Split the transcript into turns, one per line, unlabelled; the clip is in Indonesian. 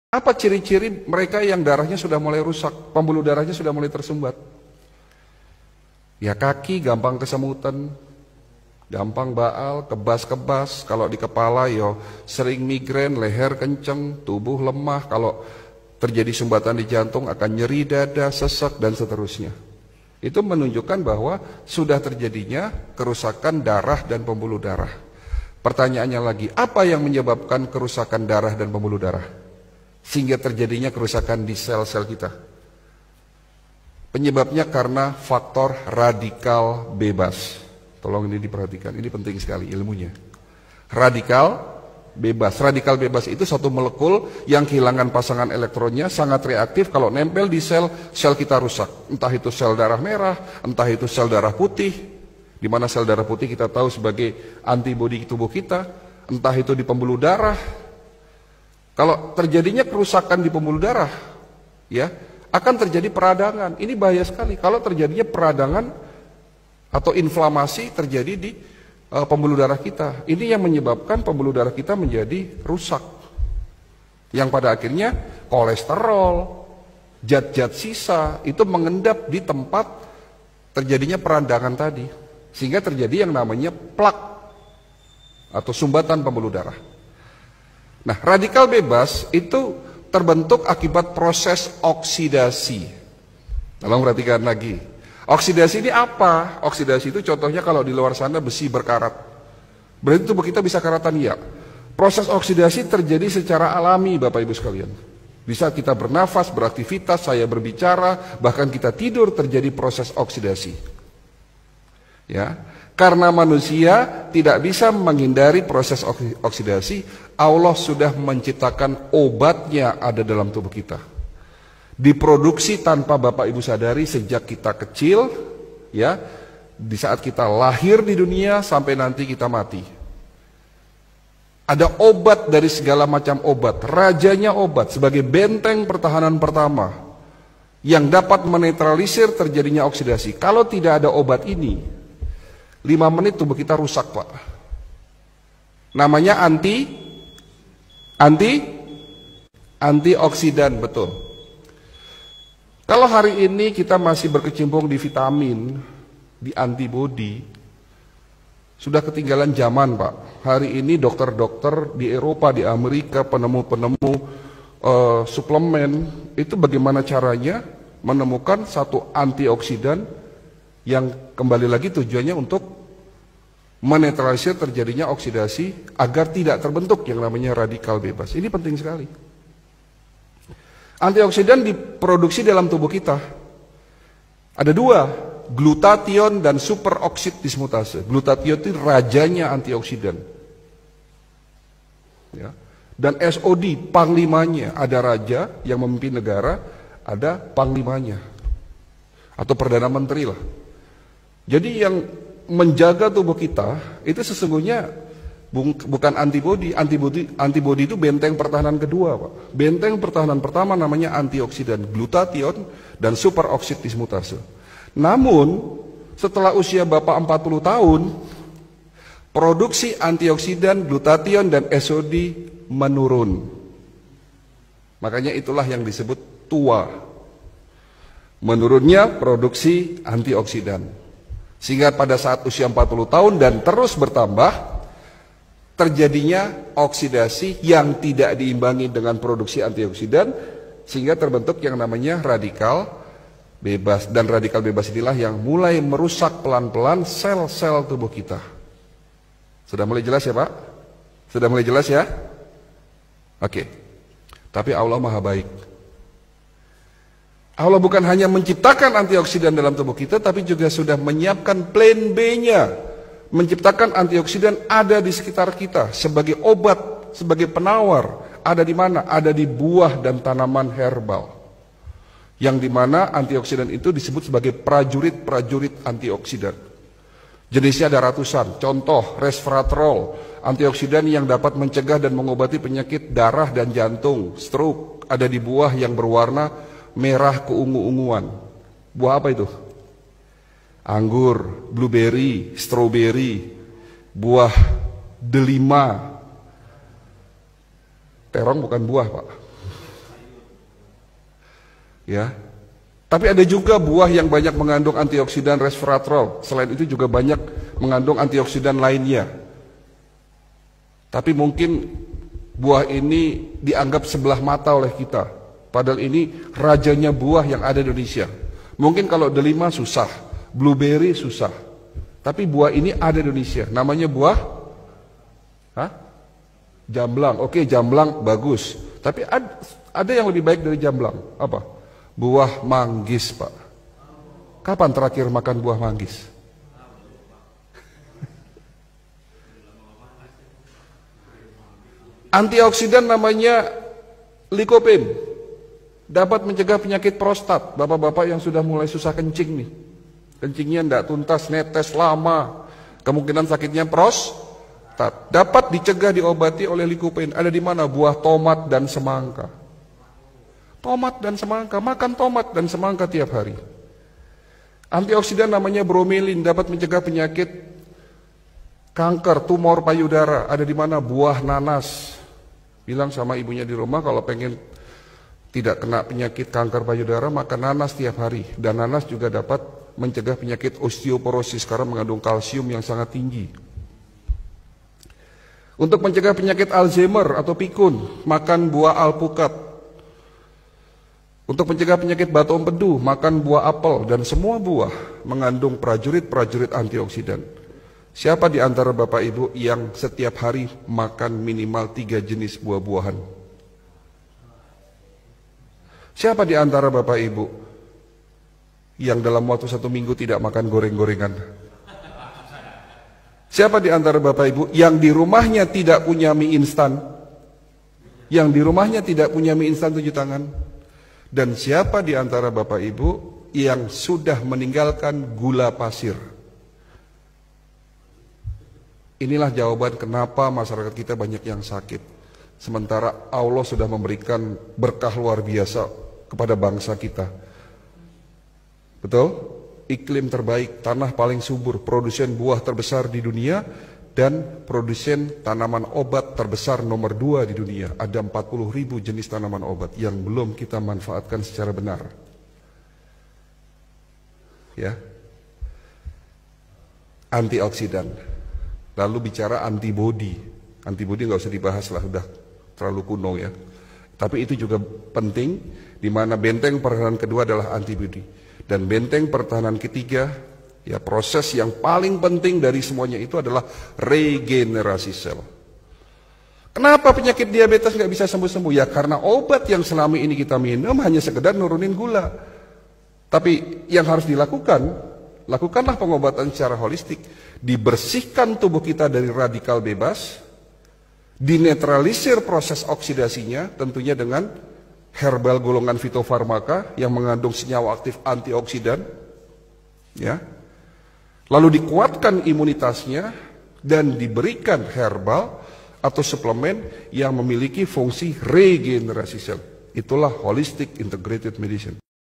Apa ciri-ciri mereka yang darahnya sudah mulai rusak, pembuluh darahnya sudah mulai tersumbat? Ya kaki gampang kesemutan, gampang baal, kebas-kebas, kalau di kepala yo sering migrain, leher kenceng, tubuh lemah, kalau terjadi sumbatan di jantung akan nyeri dada, sesak dan seterusnya. Itu menunjukkan bahwa sudah terjadinya kerusakan darah dan pembuluh darah. Pertanyaannya lagi, apa yang menyebabkan kerusakan darah dan pembuluh darah? Sehingga terjadinya kerusakan di sel-sel kita. Penyebabnya karena faktor radikal bebas. Tolong ini diperhatikan, ini penting sekali ilmunya. Radikal bebas. Radikal bebas itu satu molekul yang kehilangan pasangan elektronnya, sangat reaktif kalau nempel di sel, sel kita rusak. Entah itu sel darah merah, entah itu sel darah putih, di mana sel darah putih kita tahu sebagai antibodi tubuh kita, entah itu di pembuluh darah. Kalau terjadinya kerusakan di pembuluh darah, ya akan terjadi peradangan. Ini bahaya sekali. Kalau terjadinya peradangan atau inflamasi terjadi di pembuluh darah kita, ini yang menyebabkan pembuluh darah kita menjadi rusak. Yang pada akhirnya kolesterol, zat-zat sisa itu mengendap di tempat terjadinya peradangan tadi, sehingga terjadi yang namanya plak atau sumbatan pembuluh darah. Nah, radikal bebas itu terbentuk akibat proses oksidasi. Tolong perhatikan lagi. Oksidasi ini apa? Oksidasi itu contohnya kalau di luar sana besi berkarat. Berarti tubuh kita bisa karatan, ya. Proses oksidasi terjadi secara alami, Bapak Ibu sekalian. Bisa kita bernafas, beraktivitas, saya berbicara, bahkan kita tidur terjadi proses oksidasi. Ya. Karena manusia tidak bisa menghindari proses oksidasi, Allah sudah menciptakan obatnya ada dalam tubuh kita. Diproduksi tanpa Bapak Ibu sadari sejak kita kecil, ya, di saat kita lahir di dunia sampai nanti kita mati. Ada obat dari segala macam obat, rajanya obat sebagai benteng pertahanan pertama yang dapat menetralisir terjadinya oksidasi. Kalau tidak ada obat ini, 5 menit tubuh kita rusak, Pak. Namanya antioksidan, betul. Kalau hari ini kita masih berkecimpung di vitamin, di antibodi, sudah ketinggalan zaman, Pak. Hari ini dokter-dokter di Eropa, di Amerika, penemu-penemu suplemen, itu bagaimana caranya menemukan satu antioksidan yang kembali lagi tujuannya untuk menetralisir terjadinya oksidasi agar tidak terbentuk yang namanya radikal bebas. Ini penting sekali. Antioksidan diproduksi dalam tubuh kita. Ada 2, glutathione dan superoksid dismutase. Glutathione itu rajanya antioksidan. Ya. Dan SOD, panglimanya. Ada raja yang memimpin negara, ada panglimanya. Atau perdana menteri lah. Jadi yang menjaga tubuh kita itu sesungguhnya bukan antibodi. Antibodi itu benteng pertahanan kedua, Pak. Benteng pertahanan pertama namanya antioksidan, glutathione dan superoksid dismutase. Namun setelah usia Bapak 40 tahun, produksi antioksidan, glutathione dan SOD menurun. Makanya itulah yang disebut tua. Menurunnya produksi antioksidan. Sehingga pada saat usia 40 tahun dan terus bertambah, terjadinya oksidasi yang tidak diimbangi dengan produksi antioksidan, sehingga terbentuk yang namanya radikal bebas. Dan radikal bebas inilah yang mulai merusak pelan-pelan sel-sel tubuh kita. Sudah mulai jelas ya, Pak? Sudah mulai jelas ya? Oke. Tapi Allah Maha Baik. Allah bukan hanya menciptakan antioksidan dalam tubuh kita, tapi juga sudah menyiapkan plan B-nya. Menciptakan antioksidan ada di sekitar kita sebagai obat, sebagai penawar. Ada di mana? Ada di buah dan tanaman herbal. Yang di mana antioksidan itu disebut sebagai prajurit-prajurit antioksidan. Jenisnya ada ratusan. Contoh, resveratrol, antioksidan yang dapat mencegah dan mengobati penyakit darah dan jantung, stroke. Ada di buah yang berwarna merah keungu-unguan. Buah apa itu? Anggur, blueberry, strawberry, buah delima. Terong bukan buah, Pak. Ya. Tapi ada juga buah yang banyak mengandung antioksidan resveratrol. Selain itu juga banyak mengandung antioksidan lainnya. Tapi mungkin buah ini dianggap sebelah mata oleh kita. Padahal ini rajanya buah yang ada di Indonesia. Mungkin kalau delima susah, blueberry susah. Tapi buah ini ada di Indonesia. Namanya buah jamblang. Oke, jamblang bagus. Tapi ada yang lebih baik dari jamblang. Apa? Buah manggis, Pak. Kapan terakhir makan buah manggis? Antioksidan namanya lycopene. Dapat mencegah penyakit prostat. Bapak-bapak yang sudah mulai susah kencing nih. Kencingnya tidak tuntas, netes lama. Kemungkinan sakitnya prostat. Dapat dicegah, diobati oleh lycopene. Ada di mana? Buah tomat dan semangka. Tomat dan semangka. Makan tomat dan semangka tiap hari. Antioksidan namanya bromelin. Dapat mencegah penyakit kanker, tumor payudara. Ada di mana? Buah nanas. Bilang sama ibunya di rumah kalau pengen tidak kena penyakit kanker payudara, makan nanas tiap hari. Dan nanas juga dapat mencegah penyakit osteoporosis karena mengandung kalsium yang sangat tinggi. Untuk mencegah penyakit Alzheimer atau pikun, makan buah alpukat. Untuk mencegah penyakit batu empedu, makan buah apel. Dan semua buah mengandung prajurit-prajurit antioksidan. Siapa di antara Bapak Ibu yang setiap hari makan minimal 3 jenis buah-buahan? Siapa di antara Bapak Ibu yang dalam waktu 1 minggu tidak makan goreng-gorengan? Siapa di antara Bapak Ibu yang di rumahnya tidak punya mie instan? Yang di rumahnya tidak punya mie instan, tunjuk tangan. Dan siapa di antara Bapak Ibu yang sudah meninggalkan gula pasir? Inilah jawaban kenapa masyarakat kita banyak yang sakit. Sementara Allah sudah memberikan berkah luar biasa kepada bangsa kita. Betul? Iklim terbaik, tanah paling subur, produsen buah terbesar di dunia, dan produsen tanaman obat terbesar nomor 2 di dunia. Ada 40.000 jenis tanaman obat yang belum kita manfaatkan secara benar. Ya. Antioksidan. Lalu bicara antibodi. Antibodi nggak usah dibahas lah, sudah terlalu kuno ya. Tapi itu juga penting, di mana benteng pertahanan kedua adalah antibodi. Dan benteng pertahanan ketiga, ya proses yang paling penting dari semuanya itu adalah regenerasi sel. Kenapa penyakit diabetes nggak bisa sembuh-sembuh? Ya karena obat yang selama ini kita minum hanya sekedar nurunin gula. Tapi yang harus dilakukan, lakukanlah pengobatan secara holistik. Dibersihkan tubuh kita dari radikal bebas, dinetralisir proses oksidasinya, tentunya dengan herbal golongan fitofarmaka yang mengandung senyawa aktif antioksidan, ya. Lalu dikuatkan imunitasnya dan diberikan herbal atau suplemen yang memiliki fungsi regenerasi sel. Itulah holistic integrated medicine.